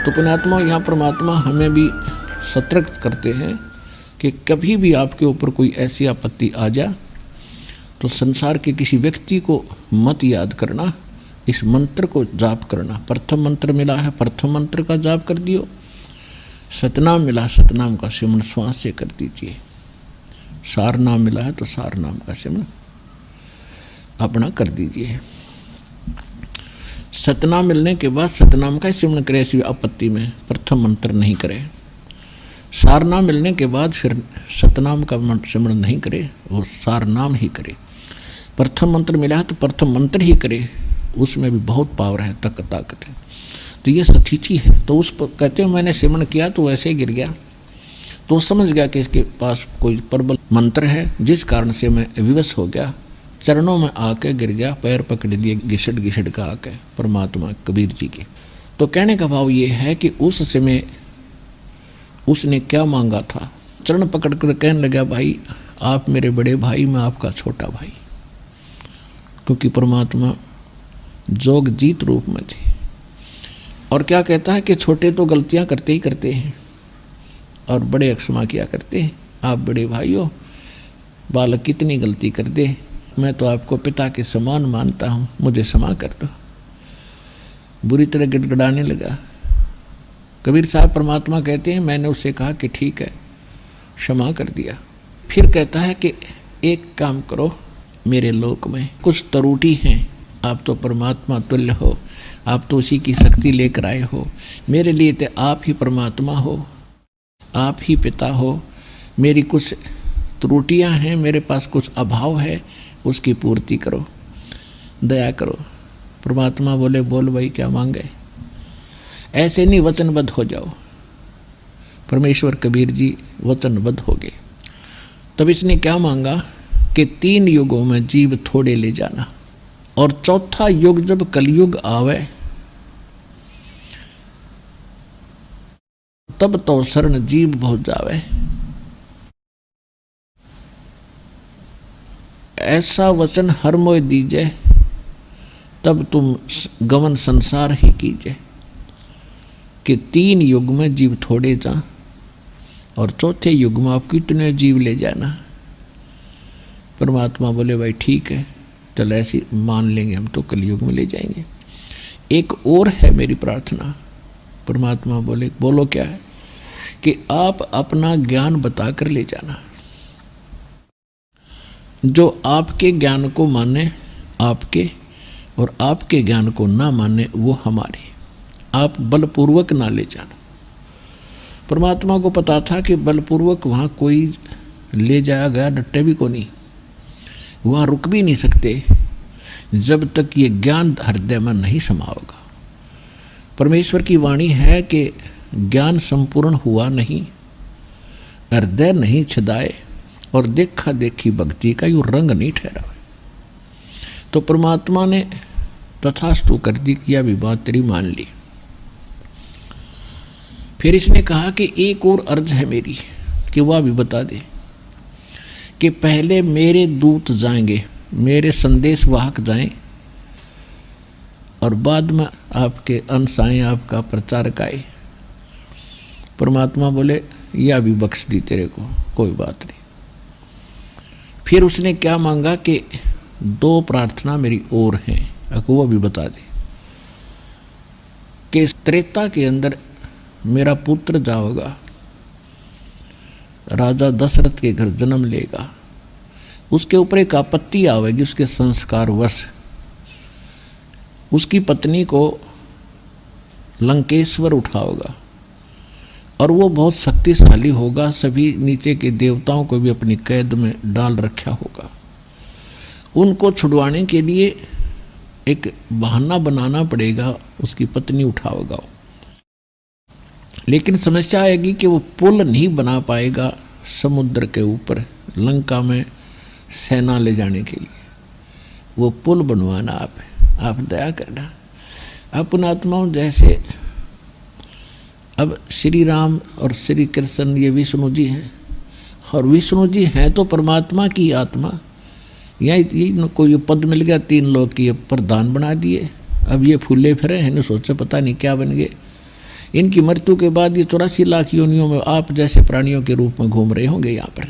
तो पुण्यात्मा यहाँ परमात्मा हमें भी सतर्क करते हैं कि कभी भी आपके ऊपर कोई ऐसी आपत्ति आ जाए तो संसार के किसी व्यक्ति को मत याद करना, इस मंत्र को जाप करना। प्रथम मंत्र मिला है, प्रथम मंत्र का जाप कर दियो। सतनाम मिला, सतनाम का सिमरन श्वास से कर दीजिए। सार नाम मिला है तो सार नाम का सिमरन अपना कर दीजिए। सतनाम मिलने के बाद सतनाम का सिमरन करे, ऐसी आपत्ति में प्रथम मंत्र नहीं करे। सार नाम मिलने के बाद फिर सतनाम का सिमरन नहीं करे, वो सार नाम ही करे। प्रथम मंत्र मिला है तो प्रथम मंत्र ही करे, उसमें भी बहुत पावर है, ताकत है। तो ये स्थिति है। तो उस पर कहते हैं मैंने सिमरन किया तो वैसे ही गिर गया, तो समझ गया कि इसके पास कोई प्रबल मंत्र है, जिस कारण से मैं विवश हो गया, चरणों में आके गिर गया, पैर पकड़ लिए घिसट का आके परमात्मा कबीर जी के। तो कहने का भाव ये है कि उस समय उसने क्या मांगा था। चरण पकड़ कर कहने लगा, भाई आप मेरे बड़े भाई, मैं आपका छोटा भाई, क्योंकि परमात्मा जोग जीत रूप में थे। और क्या कहता है कि छोटे तो गलतियां करते ही करते हैं और बड़े क्षमा किया करते हैं। आप बड़े भाई हो, बालक कितनी गलती कर दे, मैं तो आपको पिता के समान मानता हूँ, मुझे क्षमा कर दो। बुरी तरह गिड़गिड़ाने लगा। कबीर साहब परमात्मा कहते हैं मैंने उससे कहा कि ठीक है, क्षमा कर दिया। फिर कहता है कि एक काम करो, मेरे लोक में कुछ त्रुटि हैं, आप तो परमात्मा तुल्य हो, आप तो उसी की शक्ति लेकर आए हो, मेरे लिए तो आप ही परमात्मा हो, आप ही पिता हो। मेरी कुछ त्रुटियां हैं, मेरे पास कुछ अभाव है, उसकी पूर्ति करो, दया करो। परमात्मा बोले बोल भाई क्या मांगे, ऐसे नहीं वचनबद्ध हो जाओ। परमेश्वर कबीर जी वचनबद्ध हो गए। तब इसने क्या मांगा कि 3 युगों में जीव थोड़े ले जाना, और चौथा युग जब कलयुग आवे तब तो शरण जीव बहुत जावे। ऐसा वचन हर मोय दीजे, तब तुम गमन संसार ही कीजिए। कि 3 युग में जीव थोड़े जा और चौथे युग में आप कितने जीव ले जाना। परमात्मा बोले भाई ठीक है, चल ऐसी मान लेंगे, हम तो कलयुग में ले जाएंगे। एक और है मेरी प्रार्थना। परमात्मा बोले बोलो क्या है, कि आप अपना ज्ञान बताकर ले जाना। जो आपके ज्ञान को माने आपके, और आपके ज्ञान को ना माने वो हमारे, आप बलपूर्वक ना ले जाना। परमात्मा को पता था कि बलपूर्वक वहाँ कोई ले जाया गया डट्टे भी को नहीं, वहाँ रुक भी नहीं सकते जब तक ये ज्ञान हृदय में नहीं समा होगा। परमेश्वर की वाणी है कि ज्ञान संपूर्ण हुआ नहीं, हृदय नहीं छदाए, और देखा देखी भक्ति का यूँ रंग नहीं ठहरा। तो परमात्मा ने तथास्तु कर दी, किया भी बात तेरी मान ली। फिर इसने कहा कि एक और अर्ज है मेरी, कि वह भी बता दे कि पहले मेरे दूत जाएंगे, मेरे संदेश वाहक जाएं, और बाद में आपके अंश आए, आपका प्रचारक आए। परमात्मा बोले यह भी बख्श दी तेरे को, कोई बात नहीं। फिर उसने क्या मांगा कि 2 प्रार्थना मेरी और हैं, वो भी बता दे कि त्रेता के अंदर मेरा पुत्र जाओगा, राजा दशरथ के घर जन्म लेगा, उसके ऊपर एक आपत्ति आवेगी, उसके संस्कार वश उसकी पत्नी को लंकेश्वर उठाओगा, और वो बहुत शक्तिशाली होगा, सभी नीचे के देवताओं को भी अपनी कैद में डाल रखा होगा। उनको छुड़वाने के लिए एक बहाना बनाना पड़ेगा, उसकी पत्नी उठाओगा। लेकिन समस्या आएगी कि वो पुल नहीं बना पाएगा समुद्र के ऊपर लंका में सेना ले जाने के लिए। वो पुल बनवाना आप दया करना। अपनात्माओं जैसे अब श्री राम और श्री कृष्ण ये विष्णु जी हैं, और विष्णु जी हैं तो परमात्मा की आत्मा। यहाँ कोई पद मिल गया, 3 लोग की प्रधान बना दिए, अब ये फूले फिरे हैं, सोचा पता नहीं क्या बन गए। इनकी मृत्यु के बाद ये 84 लाख योनियों में आप जैसे प्राणियों के रूप में घूम रहे होंगे यहाँ पर।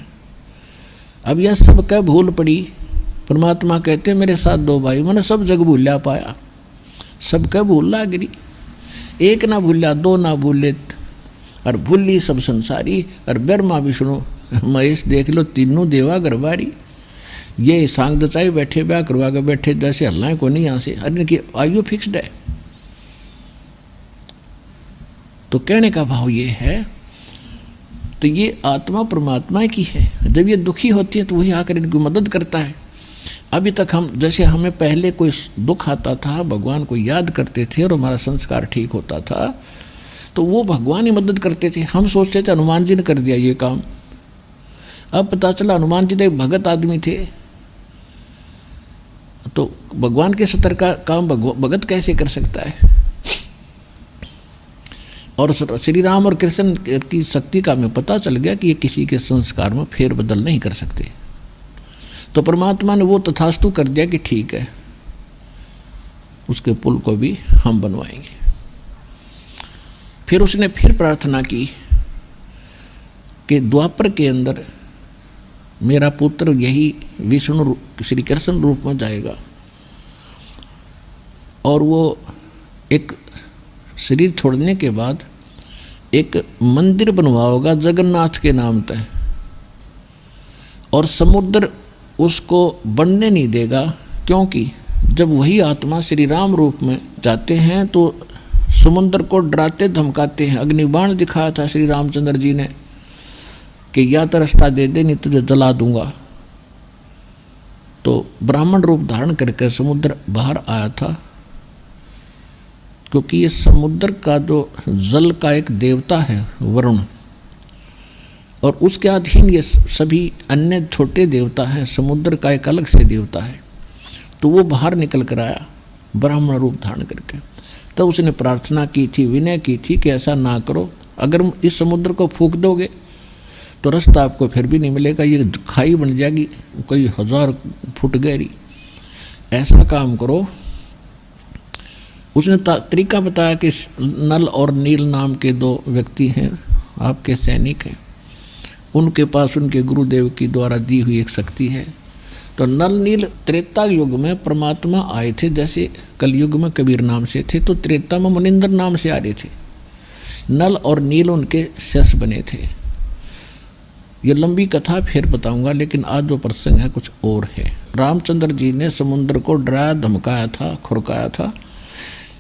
अब यह सब क्या भूल पड़ी। परमात्मा कहते मेरे साथ 2 भाई मैंने सब जग भूलिया पाया, सब क्या भूल ला गिरी, एक ना भूलिया 2 ना भूले, और भूली सब संसारी, और ब्रह्मा विष्णु महेश देख लो तीनों देवा गरबारी। ये सांग दचाई बैठे ब्याह करवा के बैठे जैसे हल्लाएं को नहीं यहाँ से, अरे इनकी आयु फिक्स्ड है। तो कहने का भाव ये है, तो ये आत्मा परमात्मा की है। जब ये दुखी होती है तो वही आकर इनकी मदद करता है। अभी तक हम जैसे हमें पहले कोई दुख आता था भगवान को याद करते थे और हमारा संस्कार ठीक होता था तो वो भगवान ही मदद करते थे। हम सोचते थे हनुमान जी ने कर दिया ये काम। अब पता चला हनुमान जी तो एक भगत आदमी थे, तो भगवान के सतर का काम भगत कैसे कर सकता है। और श्री राम और कृष्ण की शक्ति का हमें पता चल गया कि ये किसी के संस्कार में फेर बदल नहीं कर सकते। तो परमात्मा ने वो तथास्तु कर दिया कि ठीक है, उसके पुल को भी हम बनवाएंगे। फिर उसने फिर प्रार्थना की कि द्वापर के अंदर मेरा पुत्र यही विष्णु श्री कृष्ण रूप में जाएगा और वो एक शरीर छोड़ने के बाद एक मंदिर बनवाओगा जगन्नाथ के नाम पे, और समुद्र उसको बनने नहीं देगा, क्योंकि जब वही आत्मा श्री राम रूप में जाते हैं तो समुद्र को डराते धमकाते हैं। अग्निबाण दिखाया था श्री रामचंद्र जी ने कि या तो रास्ता दे दे नहीं तुझे जला दूंगा। तो ब्राह्मण रूप धारण करके समुद्र बाहर आया था, क्योंकि ये समुद्र का जो जल का एक देवता है वरुण, और उसके अधीन ये सभी अन्य छोटे देवता हैं। समुद्र का एक अलग से देवता है। तो वो बाहर निकल कर आया ब्राह्मण रूप धारण करके। तब उसने प्रार्थना की थी, विनय की थी कि ऐसा ना करो, अगर इस समुद्र को फूंक दोगे तो रास्ता आपको फिर भी नहीं मिलेगा, ये खाई बन जाएगी कोई 1000 फुट गहरी। ऐसा काम करो। उसने तरीका बताया कि नल और नील नाम के 2 व्यक्ति हैं, आपके सैनिक हैं, उनके पास उनके गुरुदेव की द्वारा दी हुई एक शक्ति है। तो नल नील त्रेता युग में परमात्मा आए थे, जैसे कलयुग में कबीर नाम से थे, तो त्रेता में मुनिंदर नाम से आ रहे थे। नल और नील उनके शिष्य बने थे। ये लंबी कथा फिर बताऊंगा, लेकिन आज जो प्रसंग है कुछ और है। रामचंद्र जी ने समुद्र को डराया धमकाया था, खुरकाया था,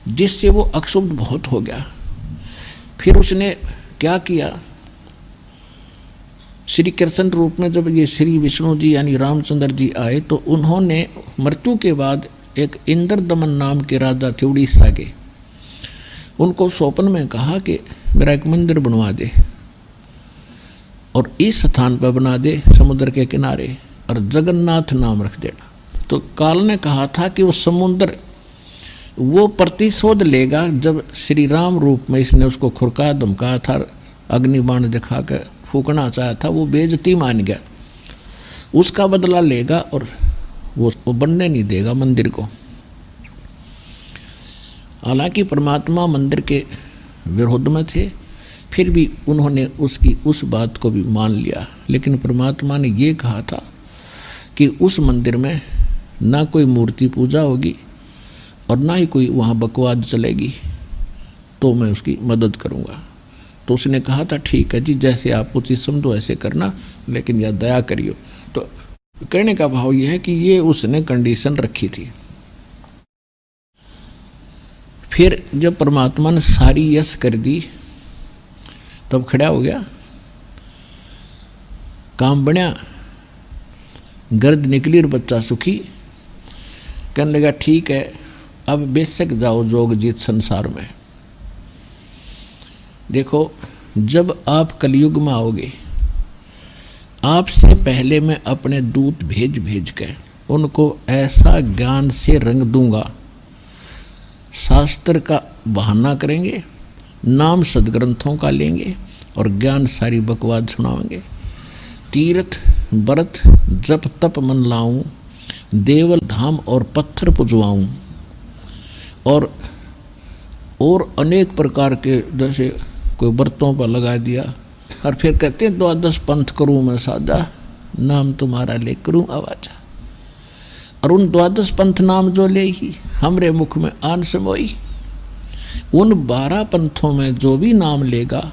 जिससे वो अक्षुब्ध बहुत हो गया। फिर उसने क्या किया, श्री कृष्ण रूप में जब ये श्री विष्णु जी यानी रामचंद्र जी आए तो उन्होंने मृत्यु के बाद एक इंद्रदमन नाम के राजा थे उड़ीसा के, उनको स्वप्न में कहा कि मेरा एक मंदिर बनवा दे और इस स्थान पर बना दे समुद्र के किनारे, और जगन्नाथ नाम रख देना। तो काल ने कहा था कि वो समुद्र वो प्रतिशोध लेगा। जब श्री राम रूप में इसने उसको खुरका धमकाया था, अग्निबाण दिखा कर फूकना चाहा था, वो बेइज्जती मान गया, उसका बदला लेगा और वो बनने नहीं देगा मंदिर को। हालांकि परमात्मा मंदिर के विरोध में थे, फिर भी उन्होंने उसकी उस बात को भी मान लिया। लेकिन परमात्मा ने ये कहा था कि उस मंदिर में ना कोई मूर्ति पूजा होगी और ना ही कोई वहाँ बकवाद चलेगी, तो मैं उसकी मदद करूँगा। तो उसने कहा था ठीक है जी, जैसे आप उचित समझो ऐसे करना, लेकिन यह दया करियो। तो कहने का भाव यह है कि ये उसने कंडीशन रखी थी। फिर जब परमात्मा ने सारी यश कर दी तब खड़ा हो गया, काम बनया, गर्द निकली और बच्चा सुखी। कहने लगा ठीक है, अब बेशक जाओ जोग जीत संसार में। देखो, जब आप कलयुग में आओगे, आपसे पहले मैं अपने दूत भेज के उनको ऐसा ज्ञान से रंग दूंगा, शास्त्र का बहाना करेंगे, नाम सदग्रंथों का लेंगे और ज्ञान सारी बकवाद सुनाएंगे। तीर्थ व्रत जप तप मन लाऊं, देवल धाम और पत्थर पुजवाऊं, और और अनेक प्रकार के जैसे कोई व्रतों पर लगा दिया, और फिर कहते हैं 12 पंथ करूँ मैं सादा, नाम तुम्हारा ले करूँ आवाजा। और उन 12 पंथ नाम जो ले ही हमरे मुख में आन समोई, उन 12 पंथों में जो भी नाम लेगा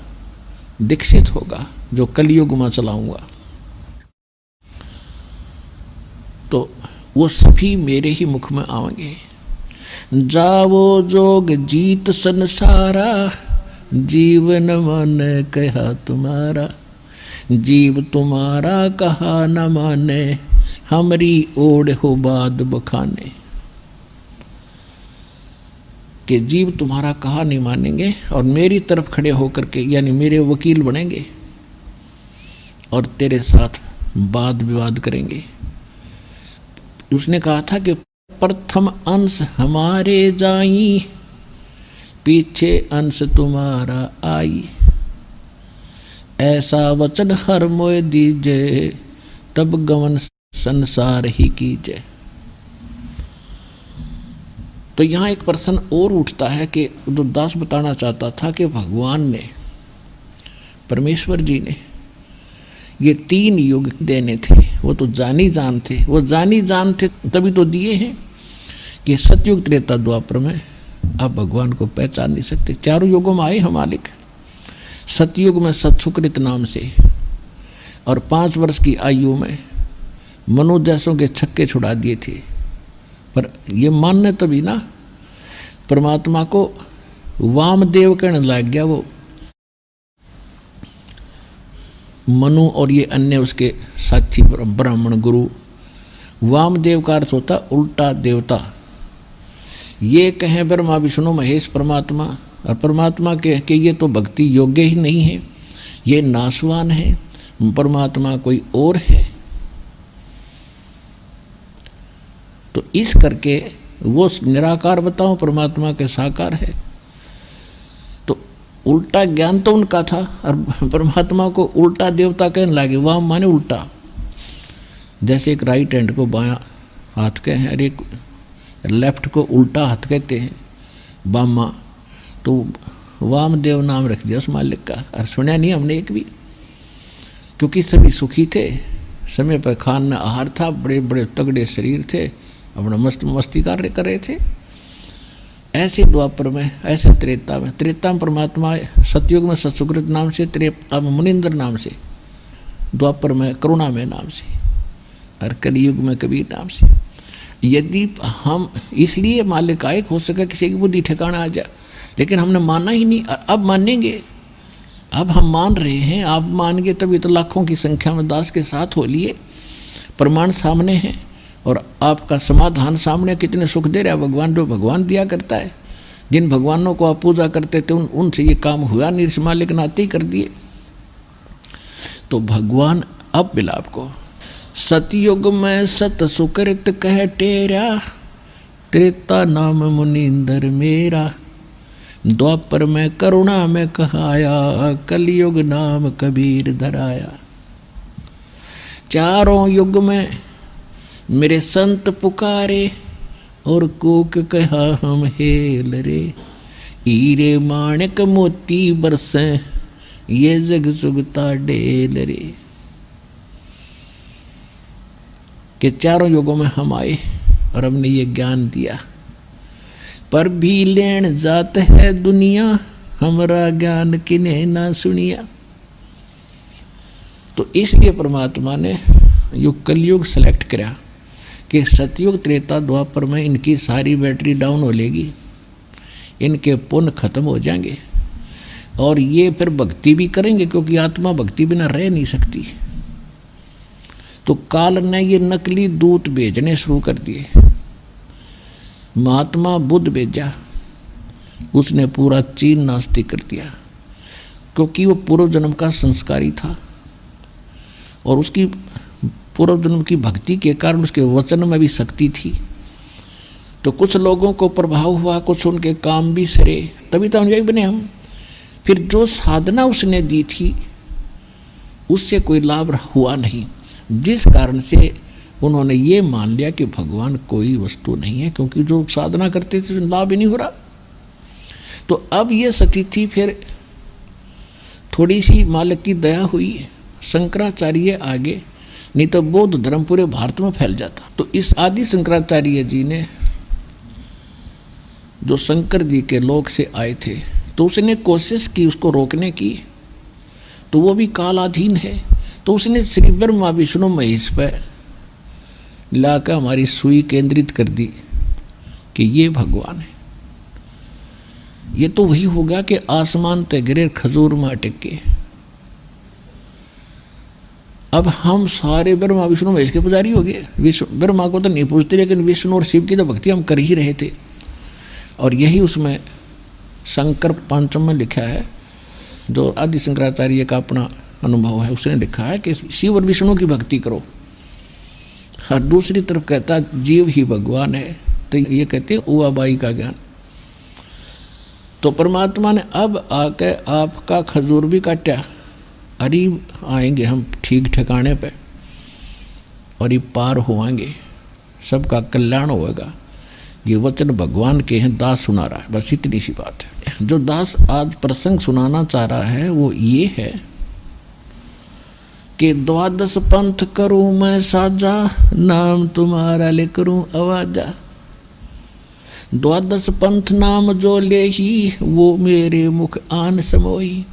दीक्षित होगा, जो कलयुग में चलाऊंगा, तो वो सभी मेरे ही मुख में आएंगे। जावो जोग जीत संसारा, जीवन मन कहा तुम्हारा, जीव तुम्हारा कहा न माने, हमरी ओढ़ हो बाद बखाने। कि जीव तुम्हारा कहा नहीं मानेंगे और मेरी तरफ खड़े होकर के यानी मेरे वकील बनेंगे और तेरे साथ वाद विवाद करेंगे। उसने कहा था कि प्रथम अंश हमारे जाई, पीछे अंश तुम्हारा आई, ऐसा वचन हर मोय दीजे, तब गवन संसार ही कीजे। तो यहाँ एक प्रश्न और उठता है कि जो दास बताना चाहता था कि भगवान ने, परमेश्वर जी ने ये 3 युग देने थे, वो तो जानी जान थे, वो जानी जान थे तभी तो दिए हैं कि सतयुग त्रेता द्वापर में आप भगवान को पहचान नहीं सकते। 4 युगों में आए हम मालिक। सतयुग में सत्सुकृत नाम से और 5 वर्ष की आयु में मनोजैसों के छक्के छुड़ा दिए थे। पर ये मानने तभी ना परमात्मा को वामदेव कहने लग गया वो मनु और ये अन्य उसके साथी ब्राह्मण गुरु। वामदेव का अर्थ होता उल्टा देवता। ये कहें ब्रह्मा विष्णु महेश परमात्मा, और परमात्मा के कि ये तो भक्ति योग्य ही नहीं है, ये नाशवान है, परमात्मा कोई और है। तो इस करके वो निराकार बताओ परमात्मा के साकार है। तो उल्टा ज्ञान तो उनका था और परमात्मा को उल्टा देवता कहने लगे। वाम माने उल्टा, जैसे एक राइट हैंड को बायां हाथ कहे हैं और एक लेफ्ट को उल्टा हाथ कहते हैं बामा, तो वामदेव नाम रख दिया उस मालिक का। और सुना नहीं हमने एक भी, क्योंकि सभी सुखी थे, समय पर खाना आहार था, बड़े बड़े तगड़े शरीर थे, अपना मस्ती कार्य कर रहे थे। ऐसे द्वापर में, ऐसे त्रेता में परमात्मा, सतयुग में सत्सुकृत नाम से, त्रेता में मुनिंद्र नाम से, द्वापर में करुणा में नाम से, और कलयुग में कबीर नाम से। यदि हम इसलिए मालिक आए हो सका किसी की बुद्धि ठिकाना आ जाए, लेकिन हमने माना ही नहीं। अब मानेंगे, अब हम मान रहे हैं, आप मान गए तभी तो लाखों की संख्या में दास के साथ हो लिए। प्रमाण सामने हैं और आपका समाधान सामने। कितने सुख दे रहा है भगवान, जो भगवान दिया करता है। जिन भगवानों को आप पूजा करते थे उनसे ये काम हुआ नहीं, इस मालिक नाते ही कर दिए। तो भगवान अब मिला आपको। सतयुग में सत सुकृत कह टेरा, त्रेता नाम मुनिंदर मेरा, द्वापर में करुणा में कहाया, कलयुग नाम कबीर धराया। चारों युग में मेरे संत पुकारे, और कोक कहा हम हेल रे, हीरे माणिक मोती बरसे, ये जग सुगता डेल रे। कि चारों युगों में हम आए और हमने ये ज्ञान दिया, पर भी लेन जात है दुनिया, हमारा ज्ञान किन्हें ना सुनिया। तो इसलिए परमात्मा ने युग कलयुग सेलेक्ट करा कि सतयुग त्रेता द्वापर में इनकी सारी बैटरी डाउन हो लेगी, इनके पुण्य खत्म हो जाएंगे और ये फिर भक्ति भी करेंगे, क्योंकि आत्मा भक्ति बिना रह नहीं सकती। तो काल ने ये नकली दूत भेजने शुरू कर दिए। महात्मा बुद्ध भेजा, उसने पूरा चीन नास्तिक कर दिया, क्योंकि वो पूर्व जन्म का संस्कारी था और उसकी पूर्व जन्म की भक्ति के कारण उसके वचन में भी शक्ति थी। तो कुछ लोगों को प्रभाव हुआ, कुछ उनके काम भी सरे, तभी तो अनुयायी बने हम। फिर जो साधना उसने दी थी उससे कोई लाभ हुआ नहीं, जिस कारण से उन्होंने ये मान लिया कि भगवान कोई वस्तु नहीं है, क्योंकि जो साधना करते थे लाभ ही नहीं हो रहा। तो अब ये सती थी, फिर थोड़ी सी मालिक की दया हुई, शंकराचार्य आगे, नहीं तो बौद्ध धर्म पूरे भारत में फैल जाता। तो इस आदि शंकराचार्य जी ने, जो शंकर जी के लोक से आए थे, तो उसने कोशिश की उसको रोकने की, तो वो भी कालाधीन है। तो उसने श्री ब्रह्मा विष्णु महेश पर लाकर हमारी सुई केंद्रित कर दी कि ये भगवान है। ये तो वही होगा कि आसमान ते गिरे खजूर में अटक के। अब हम सारे ब्रह्मा विष्णु महेश के पुजारी हो गए। ब्रह्मा को तो नहीं पूछते, लेकिन विष्णु और शिव की तो भक्ति हम कर ही रहे थे। और यही उसमें शंकर पंचम में लिखा है, जो आदि शंकराचार्य का अपना अनुभव है, उसने लिखा है कि शिव और विष्णु की भक्ति करो। और दूसरी तरफ कहता जीव ही भगवान है, तो ये कहते हैं उआबाई का ज्ञान। तो परमात्मा ने अब आके आपका खजूर भी काटा, अरे आएंगे हम ठीक ठिकाने पे और ये पार होएंगे, सबका कल्याण होएगा। ये वचन भगवान के हैं, दास सुना रहा है। बस इतनी सी बात है। जो दास आज प्रसंग सुनाना चाह रहा है वो ये है कि 12 पंथ करूं मैं साजा, नाम तुम्हारा ले करूं आवाजा। 12 पंथ नाम जो ले ही, वो मेरे मुख आन समोई।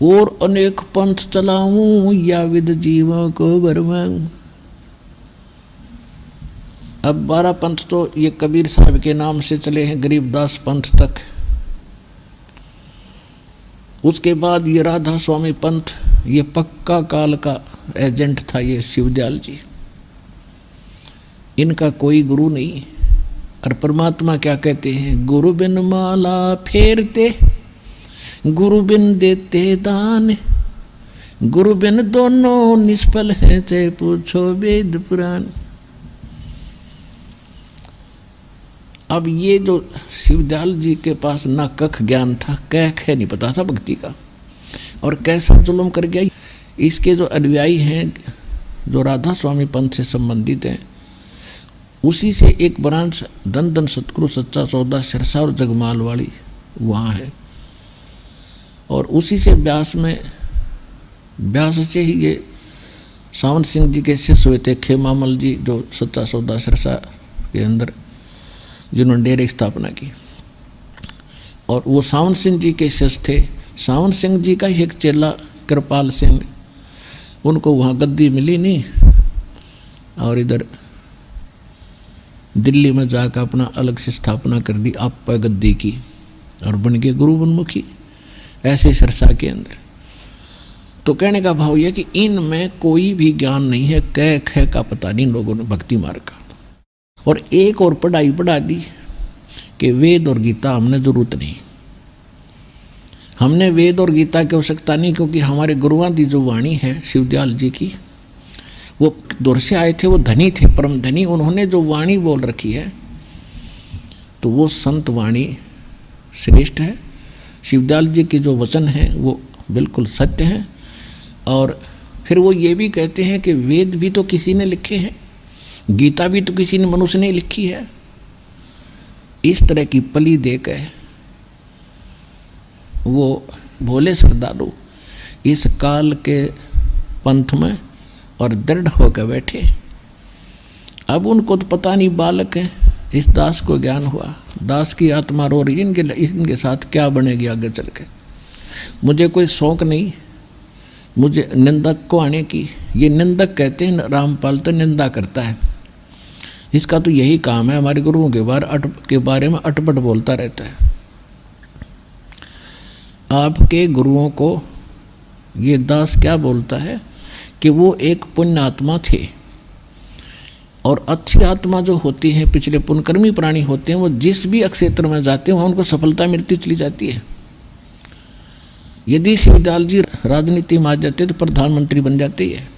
और अनेक पंथ चलाऊं, या विद जीवों को बरमाऊं। अब 12 पंथ तो ये कबीर साहब के नाम से चले हैं, गरीबदास पंथ तक। उसके बाद ये राधा स्वामी पंथ, ये पक्का काल का एजेंट था ये शिवदयाल जी। इनका कोई गुरु नहीं। और परमात्मा क्या कहते हैं, गुरु बिन माला फेरते, गुरु बिन देते दान, गुरु बिन दोनों निष्फल हैं, चाहे पूछो वेद पुराण। अब ये जो शिवदयाल जी के पास ना कख ज्ञान था, कह ख नहीं पता था भक्ति का, और कैसा जुल्म कर गया। इसके जो अनुयायी हैं, जो राधा स्वामी पंथ से संबंधित हैं, उसी से एक ब्रांच धन धन सतगुरु सच्चा सौदा सिरसा और जगमाल वाली वहाँ है। और उसी से व्यास में, व्यास से ही ये सावन सिंह जी के शिष्य हुए थे, खेमामल जी, जो सच्चा सौदा सिरसा के अंदर जिन्होंने डेरे की स्थापना की। और वो सावन सिंह जी के शिष्य थे। सावन सिंह जी का ही एक चेला कृपाल सिंह, उनको वहाँ गद्दी मिली नहीं, और इधर दिल्ली में जाकर अपना अलग से स्थापना कर दी, आप पर गद्दी की, और बन गए गुरु बनमुखी ऐसे सिरसा के अंदर। तो कहने का भाव यह कि इनमें कोई भी ज्ञान नहीं है, कै ख का पता नहीं लोगों ने भक्ति मार्ग का। और एक और पढ़ाई पढ़ा दी कि वेद और गीता हमने जरूरत नहीं, हमने वेद और गीता की आवश्यकता नहीं, क्योंकि हमारे गुरुआं की जो वाणी है शिवदयाल जी की, वो दूर से आए थे, वो धनी थे, परम धनी। उन्होंने जो वाणी बोल रखी है, तो वो संत वाणी श्रेष्ठ है। शिवदयाल जी के जो वचन हैं वो बिल्कुल सत्य हैं। और फिर वो ये भी कहते हैं कि वेद भी तो किसी ने लिखे हैं, गीता भी तो किसी ने मनुष्य ने लिखी है। इस तरह की पली देकर वो भोले श्रद्धालु इस काल के पंथ में और दृढ़ होकर बैठे। अब उनको तो पता नहीं, बालक है। इस दास को ज्ञान हुआ, दास की आत्मा रो रही है, इनके साथ क्या बनेगी आगे चल के। मुझे कोई शौक नहीं मुझे निंदक को आने की। ये निंदक कहते हैं, रामपाल तो निंदा करता है, इसका तो यही काम है, हमारे गुरुओं के बारे में अटपट बोलता रहता है। आपके गुरुओं को ये दास क्या बोलता है कि वो एक पुण्य आत्मा थे, और अच्छी आत्मा जो होती है, पिछले पुण्यकर्मी प्राणी होते हैं, वो जिस भी क्षेत्र में जाते हैं वहाँ उनको सफलता मिलती चली जाती है। यदि शिवदयाल जी राजनीति में आ जाते तो प्रधानमंत्री बन जाते हैं।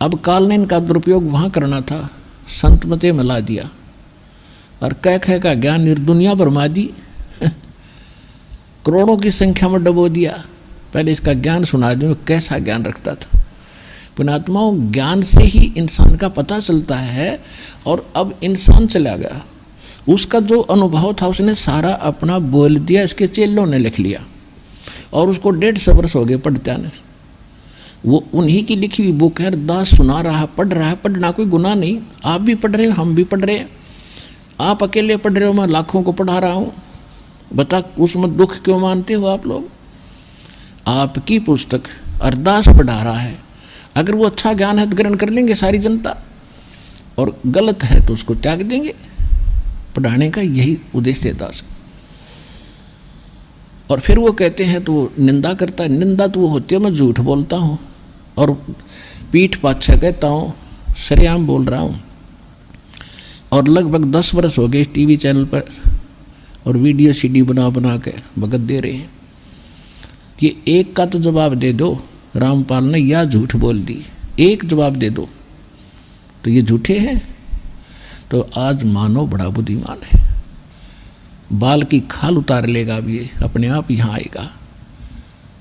अब काल ने इनका दुरुपयोग वहाँ करना था, संत मते मिला दिया, और कह कह का ज्ञान निर्दुनिया बरमा दी, करोड़ों की संख्या में डबो दिया। पहले इसका ज्ञान सुना दूं, कैसा ज्ञान रखता था। पुण्यात्माओं, ज्ञान से ही इंसान का पता चलता है। और अब इंसान चला गया, उसका जो अनुभव था उसने सारा अपना बोल दिया, इसके चेलों ने लिख लिया और उसको 150 वर्ष हो गए पढ़ते ने। वो उन्हीं की लिखी हुई बुक है, दास सुना रहा, पढ़ रहा है। पढ़ना कोई गुनाह नहीं, आप भी पढ़ रहे हो, हम भी पढ़ रहे हैं। आप अकेले पढ़ रहे हो, मैं लाखों को पढ़ा रहा हूँ। बता उसमें दुख क्यों मानते हो आप लोग? आपकी पुस्तक अरदास पढ़ा रहा है, अगर वो अच्छा ज्ञान है तो ग्रहण कर लेंगे सारी जनता, और गलत है तो उसको त्याग देंगे। पढ़ाने का यही उद्देश्य है दास। और फिर वो कहते हैं तो वो निंदा करता है। निंदा तो वो होती है मैं झूठ बोलता हूँ और पीठ पाछे कहता हूँ, सरेआम बोल रहा हूँ। और लगभग 10 वर्ष हो गए टीवी चैनल पर और वीडियो सीडी बना बना के भगत दे रहे हैं। ये एक का तो जवाब दे दो, रामपाल ने या झूठ बोल दी, एक जवाब दे दो तो ये झूठे हैं। तो आज मानव बड़ा बुद्धिमान है, बाल की खाल उतार लेगा, अब ये अपने आप यहाँ आएगा,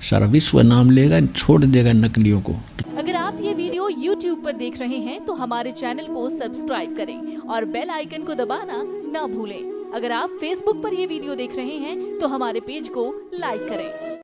सारा विश्व नाम लेगा, छोड़ देगा नकलियों को। अगर आप ये वीडियो YouTube पर देख रहे हैं तो हमारे चैनल को सब्सक्राइब करें और बेल आइकन को दबाना ना भूलें। अगर आप Facebook पर ये वीडियो देख रहे हैं तो हमारे पेज को लाइक करें।